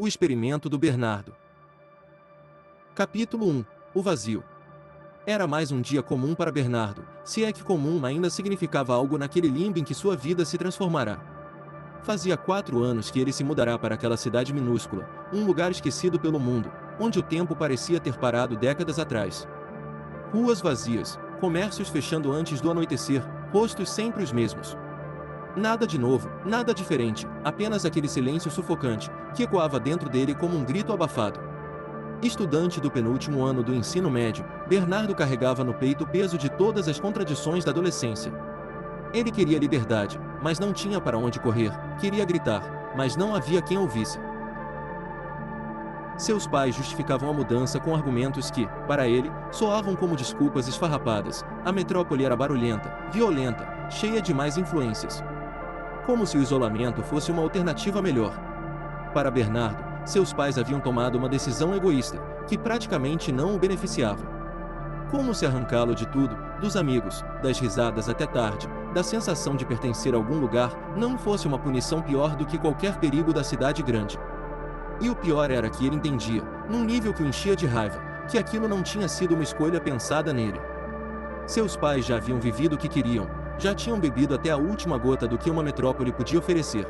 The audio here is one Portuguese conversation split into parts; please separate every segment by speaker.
Speaker 1: O experimento do Bernardo. Capítulo 1. O vazio. Era mais um dia comum para Bernardo, se é que comum ainda significava algo naquele limbo em que sua vida se transformará. Fazia 4 anos que ele se mudará para aquela cidade minúscula, um lugar esquecido pelo mundo, onde o tempo parecia ter parado décadas atrás. Ruas vazias, comércios fechando antes do anoitecer, rostos sempre os mesmos. Nada de novo, nada diferente, apenas aquele silêncio sufocante, que ecoava dentro dele como um grito abafado. Estudante do penúltimo ano do ensino médio, Bernardo carregava no peito o peso de todas as contradições da adolescência. Ele queria liberdade, mas não tinha para onde correr, queria gritar, mas não havia quem ouvisse. Seus pais justificavam a mudança com argumentos que, para ele, soavam como desculpas esfarrapadas. A metrópole era barulhenta, violenta, cheia de más influências. Como se o isolamento fosse uma alternativa melhor. Para Bernardo, seus pais haviam tomado uma decisão egoísta, que praticamente não o beneficiava. Como se arrancá-lo de tudo, dos amigos, das risadas até tarde, da sensação de pertencer a algum lugar, não fosse uma punição pior do que qualquer perigo da cidade grande. E o pior era que ele entendia, num nível que o enchia de raiva, que aquilo não tinha sido uma escolha pensada nele. Seus pais já haviam vivido o que queriam, já tinham bebido até a última gota do que uma metrópole podia oferecer.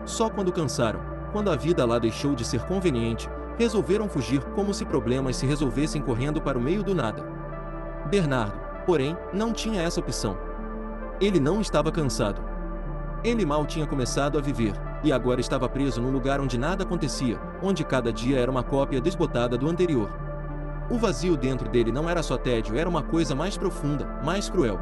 Speaker 1: Só quando cansaram, quando a vida lá deixou de ser conveniente, resolveram fugir como se problemas se resolvessem correndo para o meio do nada. Bernardo, porém, não tinha essa opção. Ele não estava cansado. Ele mal tinha começado a viver, e agora estava preso num lugar onde nada acontecia, onde cada dia era uma cópia desbotada do anterior. O vazio dentro dele não era só tédio, era uma coisa mais profunda, mais cruel.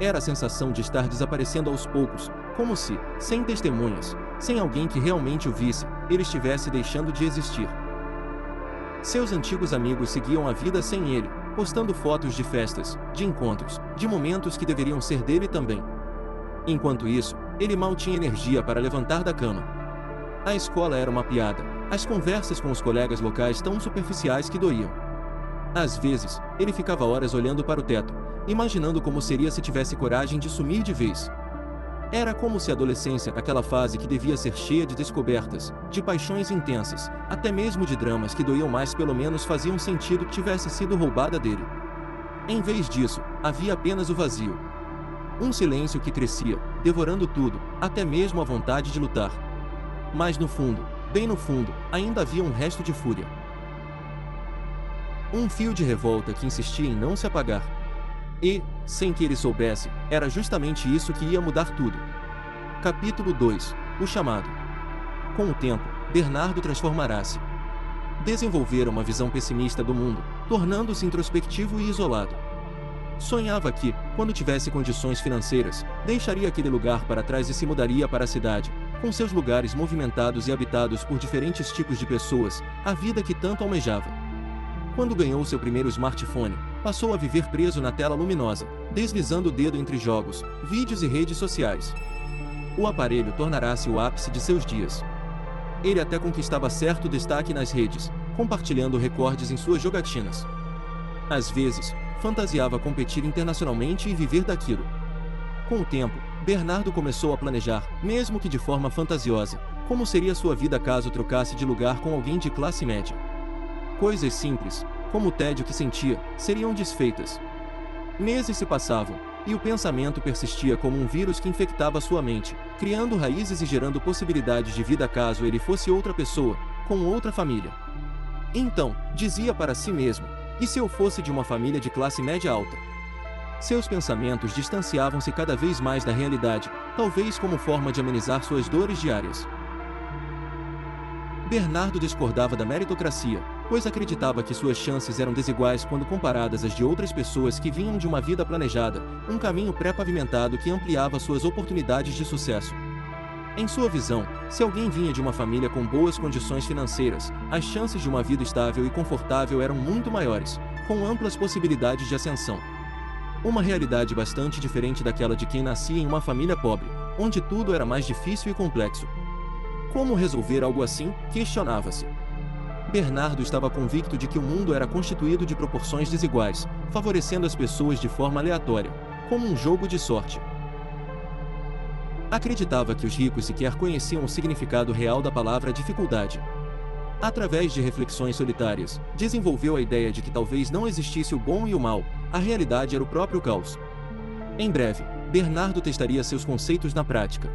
Speaker 1: Era a sensação de estar desaparecendo aos poucos, como se, sem testemunhas, sem alguém que realmente o visse, ele estivesse deixando de existir. Seus antigos amigos seguiam a vida sem ele, postando fotos de festas, de encontros, de momentos que deveriam ser dele também. Enquanto isso, ele mal tinha energia para levantar da cama. A escola era uma piada, as conversas com os colegas locais tão superficiais que doíam. Às vezes, ele ficava horas olhando para o teto, imaginando como seria se tivesse coragem de sumir de vez. Era como se a adolescência, aquela fase que devia ser cheia de descobertas, de paixões intensas, até mesmo de dramas que doíam mais, pelo menos faziam sentido, que tivesse sido roubada dele. Em vez disso, havia apenas o vazio. Um silêncio que crescia, devorando tudo, até mesmo a vontade de lutar. Mas no fundo, bem no fundo, ainda havia um resto de fúria. Um fio de revolta que insistia em não se apagar. E, sem que ele soubesse, era justamente isso que ia mudar tudo. Capítulo 2. O chamado. Com o tempo, Bernardo transformará-se. Desenvolvera uma visão pessimista do mundo, tornando-se introspectivo e isolado. Sonhava que, quando tivesse condições financeiras, deixaria aquele lugar para trás e se mudaria para a cidade, com seus lugares movimentados e habitados por diferentes tipos de pessoas, a vida que tanto almejava. Quando ganhou seu primeiro smartphone, passou a viver preso na tela luminosa, deslizando o dedo entre jogos, vídeos e redes sociais. O aparelho tornará-se o ápice de seus dias. Ele até conquistava certo destaque nas redes, compartilhando recordes em suas jogatinas. Às vezes, fantasiava competir internacionalmente e viver daquilo. Com o tempo, Bernardo começou a planejar, mesmo que de forma fantasiosa, como seria sua vida caso trocasse de lugar com alguém de classe média. Coisas simples, como o tédio que sentia, seriam desfeitas. Meses se passavam, e o pensamento persistia como um vírus que infectava sua mente, criando raízes e gerando possibilidades de vida caso ele fosse outra pessoa, com outra família. Então, dizia para si mesmo, e se eu fosse de uma família de classe média alta? Seus pensamentos distanciavam-se cada vez mais da realidade, talvez como forma de amenizar suas dores diárias. Bernardo discordava da meritocracia, pois acreditava que suas chances eram desiguais quando comparadas às de outras pessoas que vinham de uma vida planejada, um caminho pré-pavimentado que ampliava suas oportunidades de sucesso. Em sua visão, se alguém vinha de uma família com boas condições financeiras, as chances de uma vida estável e confortável eram muito maiores, com amplas possibilidades de ascensão. Uma realidade bastante diferente daquela de quem nascia em uma família pobre, onde tudo era mais difícil e complexo. Como resolver algo assim? Questionava-se. Bernardo estava convicto de que o mundo era constituído de proporções desiguais, favorecendo as pessoas de forma aleatória, como um jogo de sorte. Acreditava que os ricos sequer conheciam o significado real da palavra dificuldade. Através de reflexões solitárias, desenvolveu a ideia de que talvez não existisse o bom e o mal, a realidade era o próprio caos. Em breve, Bernardo testaria seus conceitos na prática.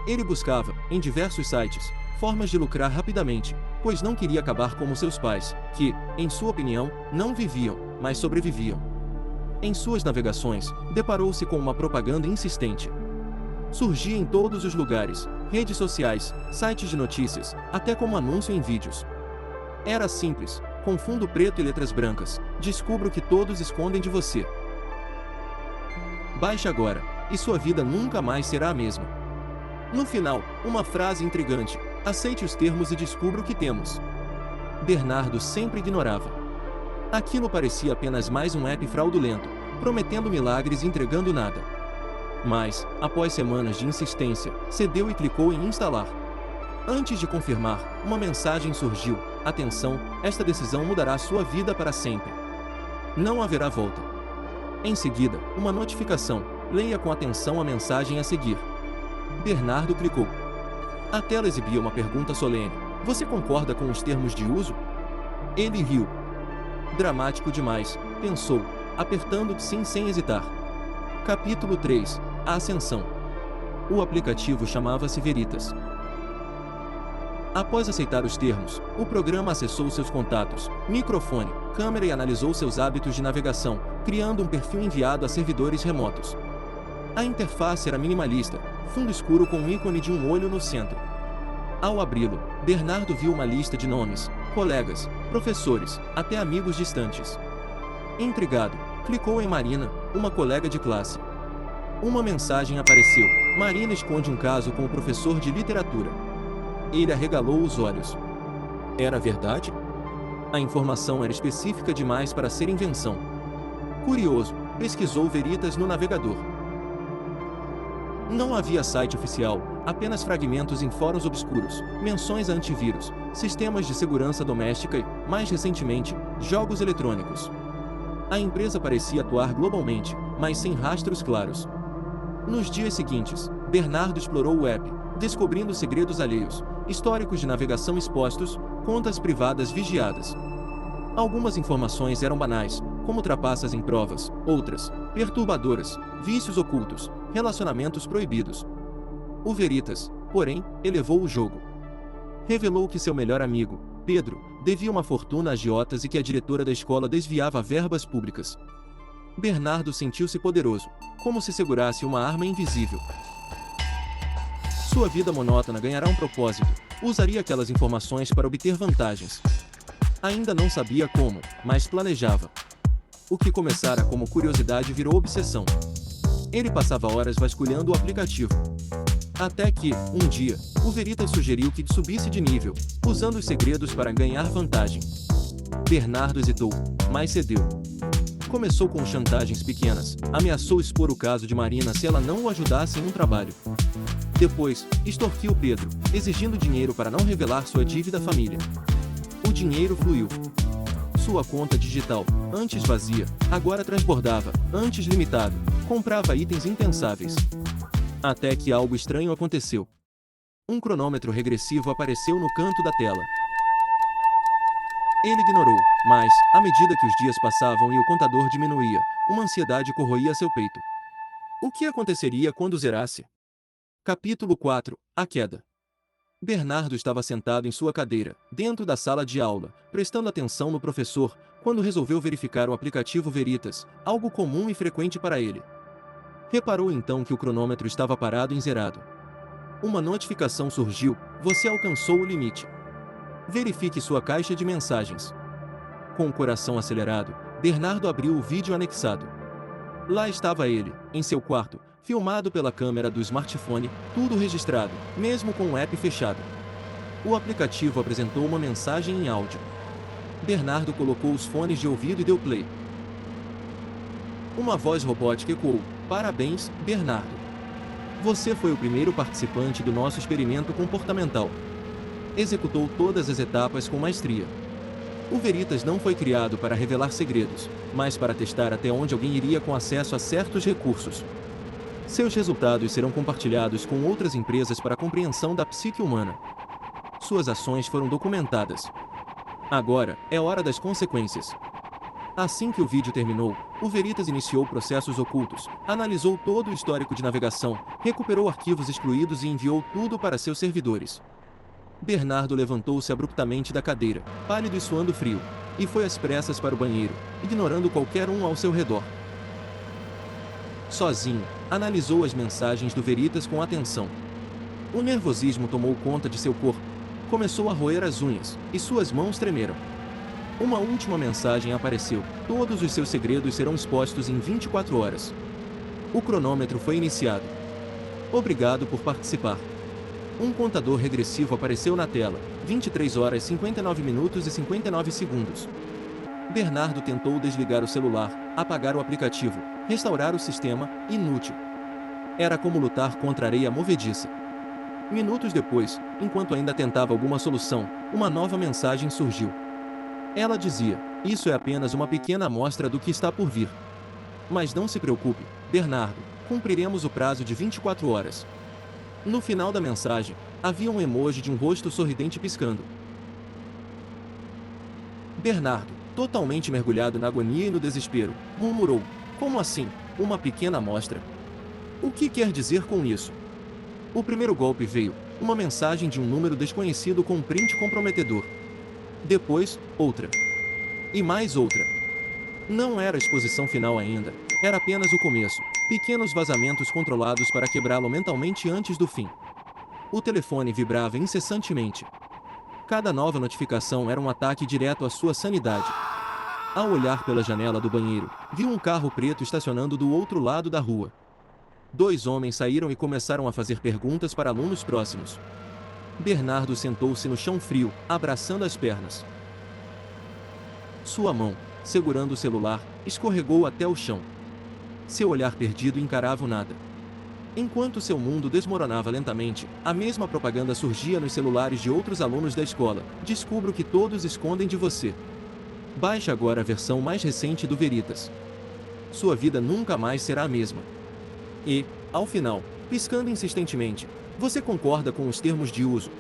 Speaker 1: Ele buscava, em diversos sites, formas de lucrar rapidamente, pois não queria acabar como seus pais, que, em sua opinião, não viviam, mas sobreviviam. Em suas navegações, deparou-se com uma propaganda insistente. Surgia em todos os lugares, redes sociais, sites de notícias, até como anúncio em vídeos. Era simples, com fundo preto e letras brancas: descubra o que todos escondem de você. Baixe agora, e sua vida nunca mais será a mesma. No final, uma frase intrigante: aceite os termos e descubra o que temos. Bernardo sempre ignorava. Aquilo parecia apenas mais um app fraudulento, prometendo milagres e entregando nada. Mas, após semanas de insistência, cedeu e clicou em instalar. Antes de confirmar, uma mensagem surgiu: atenção, esta decisão mudará sua vida para sempre. Não haverá volta. Em seguida, uma notificação: leia com atenção a mensagem a seguir. Bernardo clicou. A tela exibia uma pergunta solene: você concorda com os termos de uso? Ele riu. Dramático demais, pensou, apertando sim sem hesitar. Capítulo 3 – A Ascensão. O aplicativo chamava-se Veritas. Após aceitar os termos, o programa acessou seus contatos, microfone, câmera e analisou seus hábitos de navegação, criando um perfil enviado a servidores remotos. A interface era minimalista, fundo escuro com um ícone de um olho no centro. Ao abri-lo, Bernardo viu uma lista de nomes, colegas, professores, até amigos distantes. Intrigado, clicou em Marina, uma colega de classe. Uma mensagem apareceu: Marina esconde um caso com o professor de literatura. Ele arregalou os olhos. Era verdade? A informação era específica demais para ser invenção. Curioso, pesquisou Veritas no navegador. Não havia site oficial, apenas fragmentos em fóruns obscuros, menções a antivírus, sistemas de segurança doméstica e, mais recentemente, jogos eletrônicos. A empresa parecia atuar globalmente, mas sem rastros claros. Nos dias seguintes, Bernardo explorou o app, descobrindo segredos alheios, históricos de navegação expostos, contas privadas vigiadas. Algumas informações eram banais, como trapaças em provas; outras, perturbadoras, vícios ocultos, relacionamentos proibidos. O Veritas, porém, elevou o jogo. Revelou que seu melhor amigo, Pedro, devia uma fortuna a agiotas e que a diretora da escola desviava verbas públicas. Bernardo sentiu-se poderoso, como se segurasse uma arma invisível. Sua vida monótona ganhará um propósito, usaria aquelas informações para obter vantagens. Ainda não sabia como, mas planejava. O que começara como curiosidade virou obsessão. Ele passava horas vasculhando o aplicativo. Até que, um dia, o Veritas sugeriu que subisse de nível, usando os segredos para ganhar vantagem. Bernardo hesitou, mas cedeu. Começou com chantagens pequenas, ameaçou expor o caso de Marina se ela não o ajudasse em um trabalho. Depois, extorquiu Pedro, exigindo dinheiro para não revelar sua dívida à família. O dinheiro fluiu. Sua conta digital, antes vazia, agora transbordava, antes limitado, comprava itens impensáveis. Até que algo estranho aconteceu. Um cronômetro regressivo apareceu no canto da tela. Ele ignorou, mas, à medida que os dias passavam e o contador diminuía, uma ansiedade corroía seu peito. O que aconteceria quando zerasse? Capítulo 4 – A Queda. Bernardo estava sentado em sua cadeira, dentro da sala de aula, prestando atenção no professor, quando resolveu verificar o aplicativo Veritas, algo comum e frequente para ele. Reparou então que o cronômetro estava parado em zerado. Uma notificação surgiu: você alcançou o limite. Verifique sua caixa de mensagens. Com o coração acelerado, Bernardo abriu o vídeo anexado. Lá estava ele, em seu quarto, filmado pela câmera do smartphone, tudo registrado, mesmo com o app fechado. O aplicativo apresentou uma mensagem em áudio. Bernardo colocou os fones de ouvido e deu play. Uma voz robótica ecoou: parabéns, Bernardo. Você foi o primeiro participante do nosso experimento comportamental. Executou todas as etapas com maestria. O Veritas não foi criado para revelar segredos, mas para testar até onde alguém iria com acesso a certos recursos. Seus resultados serão compartilhados com outras empresas para a compreensão da psique humana. Suas ações foram documentadas. Agora, é hora das consequências. Assim que o vídeo terminou, o Veritas iniciou processos ocultos, analisou todo o histórico de navegação, recuperou arquivos excluídos e enviou tudo para seus servidores. Bernardo levantou-se abruptamente da cadeira, pálido e suando frio, e foi às pressas para o banheiro, ignorando qualquer um ao seu redor. Sozinho, analisou as mensagens do Veritas com atenção. O nervosismo tomou conta de seu corpo, começou a roer as unhas, e suas mãos tremeram. Uma última mensagem apareceu: todos os seus segredos serão expostos em 24 horas. O cronômetro foi iniciado. Obrigado por participar. Um contador regressivo apareceu na tela: 23 horas 59 minutos e 59 segundos. Bernardo tentou desligar o celular, apagar o aplicativo, restaurar o sistema, inútil. Era como lutar contra areia movediça. Minutos depois, enquanto ainda tentava alguma solução, uma nova mensagem surgiu. Ela dizia: isso é apenas uma pequena amostra do que está por vir. Mas não se preocupe, Bernardo, cumpriremos o prazo de 24 horas. No final da mensagem, havia um emoji de um rosto sorridente piscando. Bernardo, totalmente mergulhado na agonia e no desespero, murmurou: como assim, uma pequena amostra? O que quer dizer com isso? O primeiro golpe veio, uma mensagem de um número desconhecido com um print comprometedor. Depois, outra. E mais outra. Não era a exposição final ainda, era apenas o começo, pequenos vazamentos controlados para quebrá-lo mentalmente antes do fim. O telefone vibrava incessantemente. Cada nova notificação era um ataque direto à sua sanidade. Ao olhar pela janela do banheiro, viu um carro preto estacionando do outro lado da rua. 2 homens saíram e começaram a fazer perguntas para alunos próximos. Bernardo sentou-se no chão frio, abraçando as pernas. Sua mão, segurando o celular, escorregou até o chão. Seu olhar perdido encarava o nada. Enquanto seu mundo desmoronava lentamente, a mesma propaganda surgia nos celulares de outros alunos da escola: descubra o que todos escondem de você. Baixe agora a versão mais recente do Veritas. Sua vida nunca mais será a mesma. E, ao final, piscando insistentemente: você concorda com os termos de uso?